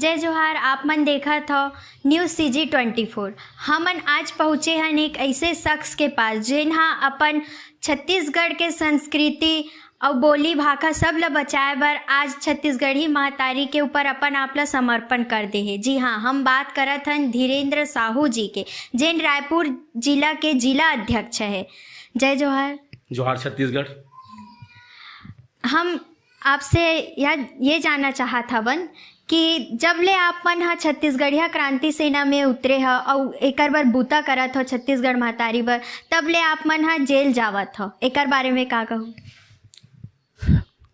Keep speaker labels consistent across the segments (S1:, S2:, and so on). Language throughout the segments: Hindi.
S1: जय जोहार। आप मन देखा था न्यूज़ CG24। हमन आज पहुँचे हन एक ऐसे शख्स के पास जिन्हा अपन छत्तीसगढ़ के संस्कृति और बोली भाषा सब ला बचाए बर आज छत्तीसगढ़ी महतारी के ऊपर अपन आप ला समर्पण कर दे है। जी हाँ, हम बात करत हन धीरेन्द्र साहू जी के, जिन रायपुर जिला के जिला अध्यक्ष है। जय जोहार।
S2: जोहार छत्तीसगढ़।
S1: हम आपसे ये जानना चाहत हवन कि जब ले आप मन हा छत्तीसगढ़िया क्रांति सेना में उतरे ह और एकर बर बूता करत हो छत्तीसगढ़ महतारी बर, तब ले आप मन हा जेल जावत हो, एकर बारे में का कहूँ?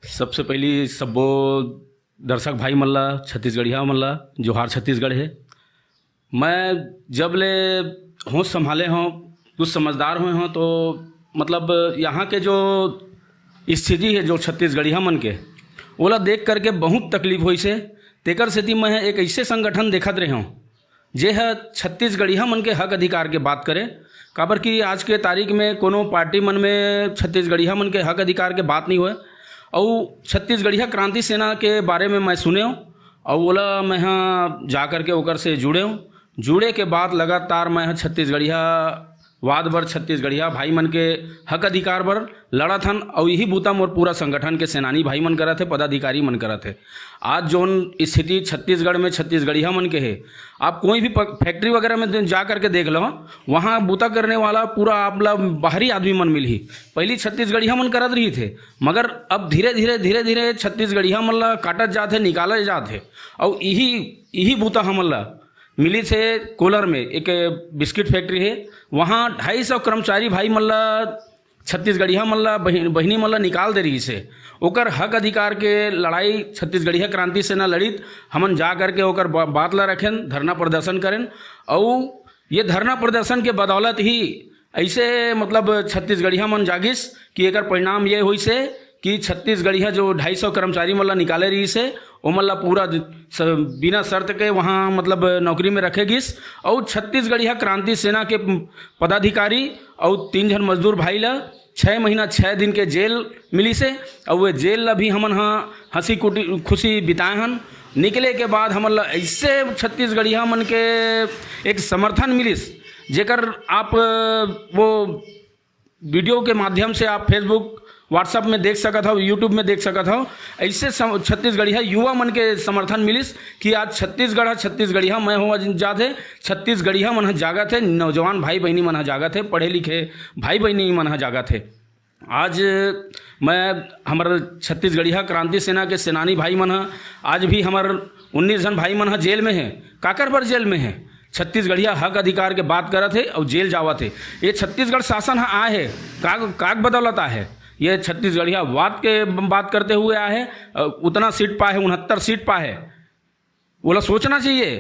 S2: सबसे पहली सबो दर्शक भाई मल्ला छत्तीसगढ़िया मल्ला जोहार छत्तीसगढ़ है। मैं जब ले होश संभाले हों, कुछ समझदार हुए हों, तो मतलब यहाँ के जो स्थिति है जो छत्तीसगढ़िया मन के ओला देख करके बहुत तकलीफ हुई से। तेकर सेती मैं एक ऐसे संगठन देखत रहे हूँ जे है छत्तीसगढ़िया मन के हक अधिकार के बात करे। काबर कि आज के तारीख में कोनो पार्टी मन में छत्तीसगढ़िया मन के हक अधिकार के बात नहीं हुए। और छत्तीसगढ़िया क्रांति सेना के बारे में मैं सुने हूँ और बोला मैं यहाँ जा करके ओकर से जुड़े हूँ। जुड़े के बाद लगातार मैं छत्तीसगढ़िया वाद बर छत्तीसगढ़िया भाई मन के हक अधिकार बर लड़ा थन और यही बूता मोर पूरा संगठन के सेनानी भाई मन करा थे, पदाधिकारी मन करा थे। आज जोन स्थिति छत्तीसगढ़ में छत्तीसगढ़िया मन के है, आप कोई भी फैक्ट्री वगैरह में जा करके देख लो, वहाँ बूता करने वाला पूरा आपला बाहरी आदमी मन मिल ही। पहली छत्तीसगढ़िया मन करत रही थे, मगर अब धीरे धीरे छत्तीसगढ़िया मन ला काटत जाते, निकालत जाते। और यही बूता हमन ला मिली थे कोलर में एक बिस्किट फैक्ट्री है, वहाँ 250 कर्मचारी भाई मल्ला छत्तीसगढ़िया मल्ला बहिनी मल्ला निकाल दे रही से। ओकर हक अधिकार के लड़ाई छत्तीसगढ़िया क्रांति सेना लड़ित, हमन जा करके ओकर बात ला रखें, धरना प्रदर्शन करें। और ये धरना प्रदर्शन के बदौलत ही ऐसे मतलब छत्तीसगढ़िया मन जागिस कि एकर परिणाम ये हुई से कि छत्तीसगढ़िया जो 250 कर्मचारी मल्ला निकाले रही से वो मल्ला पूरा बिना शर्त के वहाँ मतलब नौकरी में रखेगिस। और छत्तीसगढ़िया क्रांति सेना के पदाधिकारी और 3 जन मजदूर भाई ला 6 महीना 6 दिन के जेल मिली से। और वे जेल ला भी हमन हाँ हंसी खुशी बिताए हन। निकले के बाद हमन ला ऐसे छत्तीसगढ़िया मन के एक समर्थन मिलिस, जेकर आप वो वीडियो के माध्यम से आप फेसबुक व्हाट्सएप में देख सकत हो, यूट्यूब में देख सकत हो। ऐसे छत्तीसगढ़िया युवा मन के समर्थन मिलिस कि आज छत्तीसगढ़िया मैं हुआ जाते, छत्तीसगढ़िया मन जागत है, नौजवान भाई बहनी मन जागत है, पढ़े लिखे भाई बहनी मन जागत है। आज मैं हमारे छत्तीसगढ़िया क्रांति सेना के सेनानी भाई मन आज भी हमारे 19 जन भाई मन जेल में है। काकर पर जेल में है? छत्तीसगढ़िया हक अधिकार के बात करत है और जेल जावत है। ये छत्तीसगढ़ शासन आए है काग बदौलत है। ये छत्तीसगढ़िया वाद के बात करते हुए आए है, उतना सीट पाए, 69 सीट पाए। बोला सोचना चाहिए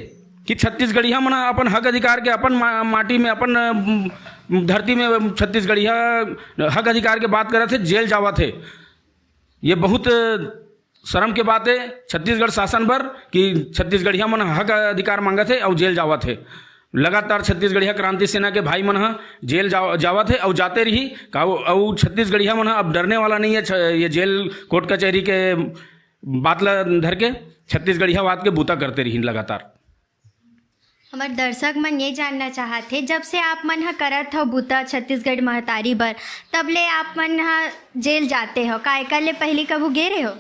S2: कि छत्तीसगढ़िया मन अपन हक अधिकार के अपन माटी में अपन धरती में छत्तीसगढ़िया हक अधिकार के बात करते थे, जेल जावा थे। ये बहुत शर्म के बात है छत्तीसगढ़ शासन पर कि छत्तीसगढ़िया मन हक अधिकार मांगा थे और जेल जावा थे। लगातार छत्तीसगढ़िया क्रांति सेना के भाई मन जेल जावा थे और जाते रही। और छत्तीसगढ़िया मन अब डरने वाला नहीं है। ये जेल कोर्ट कचहरी के बात ला धर के छत्तीसगढ़िया वाद के बूता करते रही लगातार।
S1: हमारे दर्शक मन ये जानना चाहते, जब से आप मन हा करत हो बूता छत्तीसगढ़ महतारी बर, तब ले आप मन हा जेल जाते हो, का एकर ले पहले कभू गे रहे हो?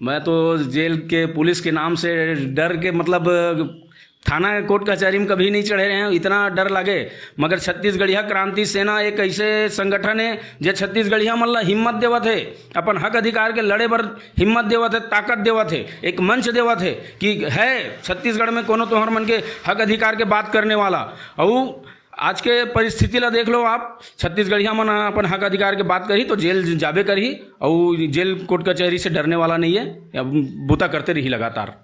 S2: मैं तो जेल के पुलिस के नाम से डर के मतलब थाना कोर्ट कचहरी में कभी नहीं चढ़े रहे हैं, इतना डर लगे। मगर छत्तीसगढ़िया क्रांति सेना एक ऐसे संगठन है जो छत्तीसगढ़िया मन ला हिम्मत देवत है, अपन हक अधिकार के लड़े बर हिम्मत देवत है, ताकत देवत है, एक मंच देवत है कि है छत्तीसगढ़ में कोनो तोहर मन के हक अधिकार के बात करने वाला। और आज के परिस्थिति ला देख लो आप, छत्तीसगढ़िया मन अपन हक अधिकार के बात करी तो जेल जाबे करही और जेल कोर्ट कचहरी से डरने वाला नहीं है, बूता करते रही लगातार।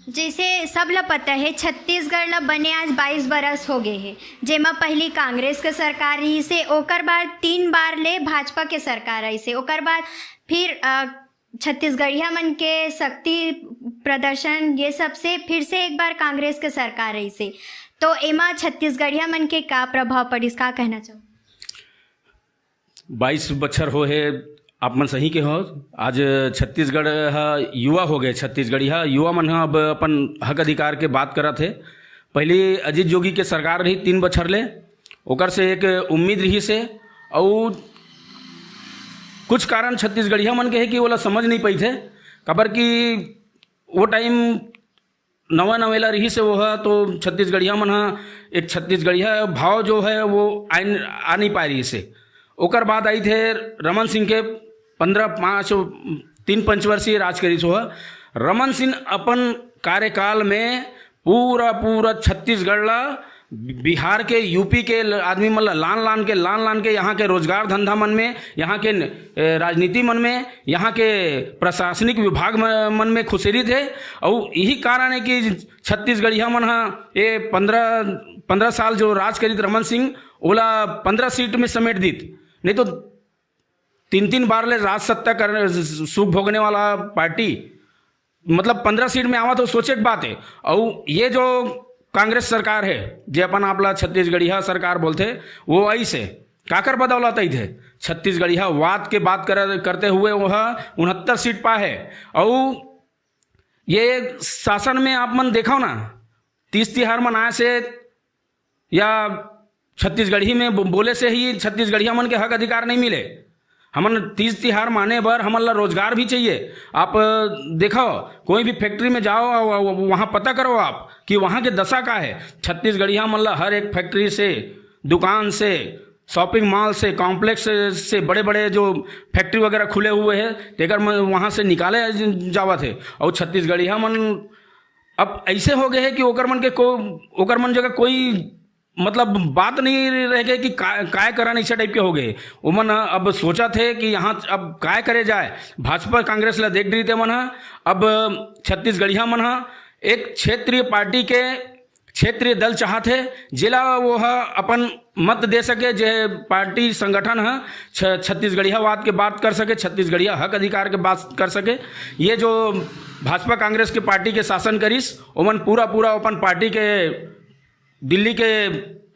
S1: जैसे सब ला पता है छत्तीसगढ़ ला बने आज 22 बरस हो गए हैं, जेमा पहली कांग्रेस के सरकार रही से, ओकर बाद 3 बार ले भाजपा के सरकार रही से, ओकर बाद फिर छत्तीसगढ़िया मन के शक्ति प्रदर्शन ये सब से फिर से एक बार कांग्रेस के सरकार रही से। तो एमा छत्तीसगढ़िया मन के का प्रभाव पड़ी, का कहना चाहो?
S2: 22 बछर हो है आप मन सही के हो। आज छत्तीसगढ़ हा युवा हो गए, छत्तीसगढ़ी हा युवा मन हा अब अपन हक अधिकार के बात करा थे। पहले अजीत जोगी के सरकार रही 3 बछर ले, ओकर से एक उम्मीद रही से, और कुछ कारण छत्तीसगढ़िया मन के है कि ओला समझ नहीं पाई थे, काबर कि वो टाइम नवा नवेला रही से वो है, तो छत्तीसगढ़िया मन हा एक छत्तीसगढ़िया भाव जो है वो आ नहीं पा रही से। ओकर बाद आई थे रमन सिंह के 3 पंचवर्षीय राज करी सो है। रमन सिंह अपन कार्यकाल में पूरा छत्तीसगढ़ ला, बिहार के यूपी के आदमी मन लान लान के यहाँ के रोजगार धंधा मन में, यहाँ के राजनीति मन में, यहाँ के प्रशासनिक विभाग मन में खुशेरी थे। और यही कारण है कि छत्तीसगढ़िया मन हा ये 15 साल जो राज करी रमन सिंह ओला 15 सीट में समेट दी, नहीं तो 3 बार ले राज सत्ता कर सुख भोगने वाला पार्टी, मतलब 15 सीट में आवा तो सोचे की बात है। और ये जो कांग्रेस सरकार है, जे अपन आपला छत्तीसगढ़िया सरकार बोलते, वो ऐसे काकर बदौलत आई थे छत्तीसगढ़िया वाद के बात करते हुए वह 69 सीट पा है। और ये शासन में आप मन देखो ना, 30 तिहार मनाए से या छत्तीसगढ़ी में बोले से ही छत्तीसगढ़िया मन के हक अधिकार नहीं मिले। हमन 30 तिहार माने बर हमन ला रोजगार भी चाहिए। आप देखो कोई भी फैक्ट्री में जाओ, वहाँ पता करो आप कि वहाँ के दशा का है। छत्तीसगढ़िया मन ला हर एक फैक्ट्री से, दुकान से, शॉपिंग मॉल से, कॉम्प्लेक्स से बड़े बड़े जो फैक्ट्री वगैरह खुले हुए हैं, तेकर वहाँ से निकाले जावा थे। और छत्तीसगढ़िया मन अब ऐसे हो गए हैं कि ओकर मन जगह कोई मतलब बात नहीं रह गई कि काय करन, ऐसा टाइप के हो गए। वो मन अब सोचा थे कि यहाँ अब काय करे जाए। भाजपा कांग्रेस ला देख रही थे मन, अब छत्तीसगढ़िया मन एक क्षेत्रीय पार्टी के क्षेत्रीय दल चाहते जिला वो अपन मत दे सके, जे पार्टी संगठन है छत्तीसगढ़िया वाद के बात कर सके, छत्तीसगढ़िया हक अधिकार के बात कर सके। ये जो भाजपा कांग्रेस के पार्टी के शासन करीस, ओमन पूरा अपन पार्टी के दिल्ली के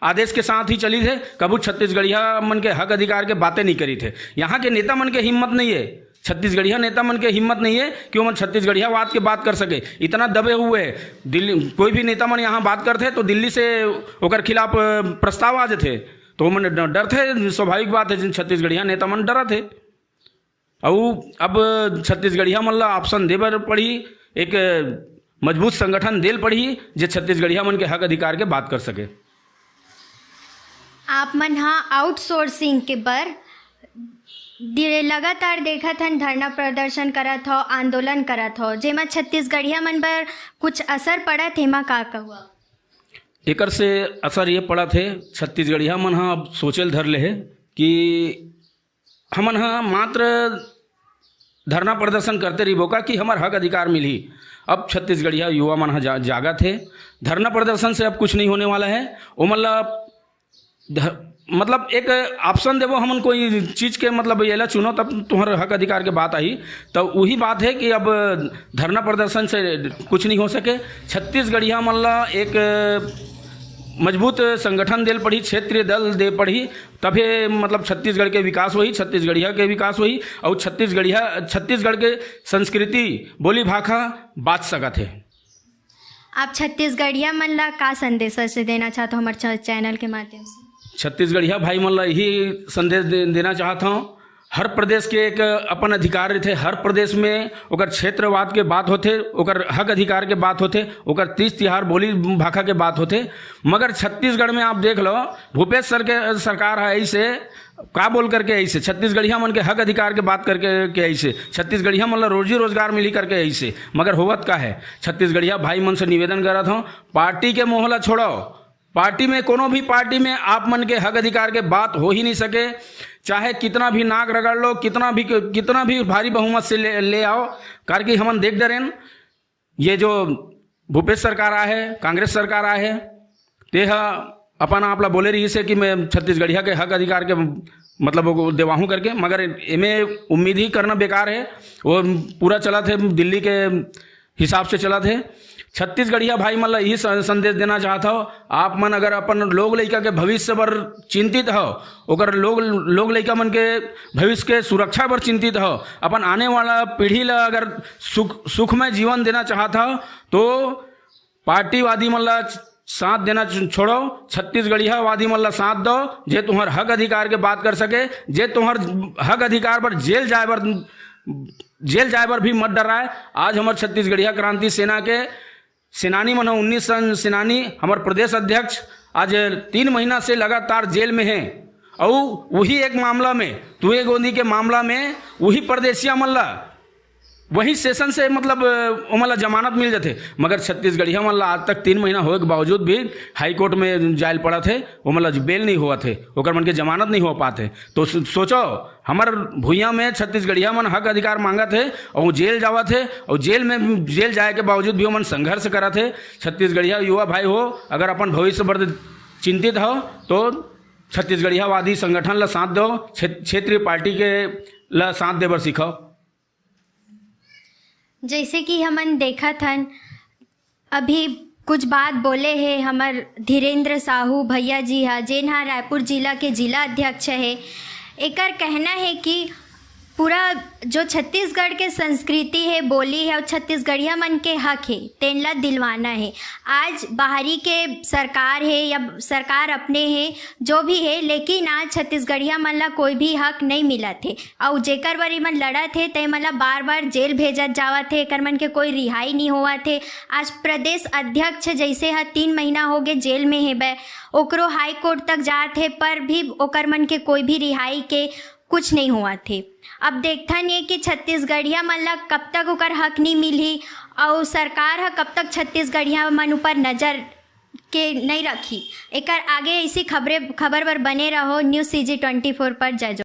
S2: आदेश के साथ ही चली थे, कबू छत्तीसगढ़िया मन के हक अधिकार के बातें नहीं करी थे। यहाँ के नेता मन के हिम्मत नहीं है, छत्तीसगढ़िया नेता मन के हिम्मत नहीं है कि वो मन छत्तीसगढ़िया वाद के बात कर सके। इतना दबे हुए दिल्ली, कोई भी नेता मन यहाँ बात करते तो दिल्ली से ओकर खिलाफ प्रस्ताव आ जाते, तो मन डर थे। स्वाभाविक बात है, छत्तीसगढ़िया नेता मन डरा थे। और अब छत्तीसगढ़िया मन ला ऑप्शन देवर पड़ी, एक मजबूत संगठन देल पड़ी जे छत्तीसगढ़िया मन के हक अधिकार के बात कर सके।
S1: आप मन हाँ आउटसोर्सिंग के बर लगातार देखत हन, धरना प्रदर्शन करत हो, आंदोलन करत हो, जेमा छत्तीसगढ़िया मन पर कुछ असर पड़त है, मा का हुआ?
S2: एकर से असर ये पड़ा थे, छत्तीसगढ़िया मन हाँ अब सोचल धर ले है कि हमन हाँ मात्र धरना प्रदर्शन करते रही बोका कि हमार हक अधिकार मिली। अब छत्तीसगढ़िया युवा मन जागा थे, धरना प्रदर्शन से अब कुछ नहीं होने वाला है। वो मतलब एक ऑप्शन देवो हमन कोई चीज़ के, मतलब ये ला चुनो तब तुम्हारे हक अधिकार के बात आई। तो वही बात है कि अब धरना प्रदर्शन से कुछ नहीं हो सके। छत्तीसगढ़िया मन ला एक मजबूत संगठन देल पड़ी, क्षेत्रीय दल दे पड़ी, तभी मतलब छत्तीसगढ़ के विकास हुई, छत्तीसगढ़िया के विकास हुई। और छत्तीसगढ़ के संस्कृति, बोली भाषा बात सकत है।
S1: आप छत्तीसगढ़िया मन ला का संदेश से देना चाहते हो हमारे चैनल के माध्यम से?
S2: छत्तीसगढ़िया भाई मन ला यही संदेश देना चाहता हूँ, हर प्रदेश के एक अपन अधिकार थे, हर प्रदेश में ओकर क्षेत्रवाद के बात होते, ओकर हक अधिकार के बात होते, ओकर 30 तिहार बोली भाषा के बात होते। मगर छत्तीसगढ़ में आप देख लो, भूपेश सरकार है ऐसे का बोल करके ऐसे छत्तीसगढ़िया मन के हक अधिकार के बात करके ऐसे छत्तीसगढ़िया मन ला रोजी रोजगार मिली करके ऐसे। मगर होवत का है, छत्तीसगढ़िया भाई मन से निवेदन करत हूँ, पार्टी के मोहला छोड़ो। पार्टी में कोनो भी पार्टी में आप मन के हक अधिकार के बात हो ही नहीं सके, चाहे कितना भी नाक रगड़ लो, कितना भी भारी बहुमत से ले आओ। कार की हमन देख डरेन, ये जो भूपेश सरकार आए है, कांग्रेस सरकार आए है, ते अपन आप ला बोले रही से कि मैं छत्तीसगढ़िया के हक अधिकार के मतलब देवाहूँ करके, मगर इमें उम्मीद ही करना बेकार है। वो पूरा चला थे दिल्ली के हिसाब से चला थे। छत्तीसगढ़िया भाई मतलब यही संदेश देना चाहता हो, आप मन अगर अपन लोग लइका के भविष्य पर चिंतित हो, अगर लोग लइका मन के भविष्य के सुरक्षा पर चिंतित हो, अपन आने वाला पीढ़ी ला अगर सुखमय जीवन देना चाहता हो तो पार्टीवादी मतलब साथ देना छोड़ो, छत्तीसगढ़िया वादी मतलब साथ दो, जे तुम्हार हक अधिकार के बात कर सके, जे तुम्हार हक अधिकार पर जेल जाए पर भी मत डराए। आज हमारे छत्तीसगढ़िया क्रांति सेना के सेनानी मन 19 सेनानी हमारे प्रदेश अध्यक्ष आज 3 महीना से लगातार जेल में हैं, और वही एक मामला में तुहे गोंदी के मामला में वही परदेसिया मल्ला वही सेशन से मतलब मतलब जमानत मिल जाते, मगर छत्तीसगढ़िया मतलब आज तक 3 महीना होने के बावजूद भी हाई कोर्ट में जायल पड़ा थे, वो मतलब बेल नहीं हुआ थे, ओकर मन के जमानत नहीं हो पाते। तो सोचो हमार भूया में छत्तीसगढ़िया मन हक अधिकार मांगा थे और जेल जावा थे, और जेल जाए के बावजूद भी मन संघर्ष करा थे। छत्तीसगढ़िया युवा भाई हो, अगर अपन भविष्य पर चिंतित हो तो छत्तीसगढ़ियावादी संगठन ला साथ दो, क्षेत्रीय पार्टी के ला साथ देवर सीखो।
S1: जैसे कि हमन देखा थन अभी कुछ बात बोले हैं हमार धीरेन्द्र साहू भैया जी हा, जेन हा रायपुर जिला के जिला अध्यक्ष है। एकर कहना है कि पूरा जो छत्तीसगढ़ के संस्कृति है, बोली है और छत्तीसगढ़िया मन के हक है, तेनला दिलवाना है। आज बाहरी के सरकार है या सरकार अपने है जो भी है, लेकिन आज छत्तीसगढ़िया मन ला कोई भी हक नहीं मिला थे, और जेकर बार मन लड़ा थे ते मतलब बार बार जेल भेजत जावा थे, एकर मन के कोई रिहाई नहीं हुआ थे। आज प्रदेश अध्यक्ष जैसे है 3 महीना हो गए जेल में है बे, ओकरो हाई कोर्ट तक जाते पर भी ओकर मन के कोई भी रिहाई के कुछ नहीं हुआ थे। अब देखथन ये कि छत्तीसगढ़िया मन ला कब तक ओकर हक नहीं मिली, और सरकार है कब तक छत्तीसगढ़िया मन ऊपर नज़र के नहीं रखी। एकर आगे ऐसी खबर पर बने रहो न्यूज़ CG 24 पर। जय जवान।